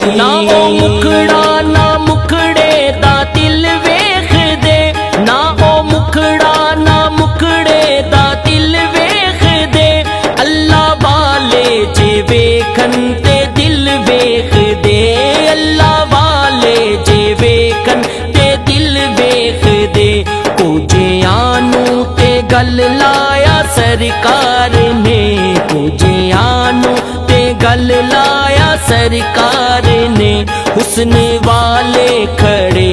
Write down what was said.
نہ او مکھڑا نہ مکھڑے دا دل ویکھ دے، نہ او مکھڑا نہ مکھڑے دا دل ویکھ دے، اللہ والے جے ویکھن تے دل ویکھ دے، اللہ والے جے ویکھن تے دل ویکھ دے، پوجیانوں تے گل لایا سرکار نے، پوجیانوں تے گل لایا سرکار نے، حسن والے کھڑے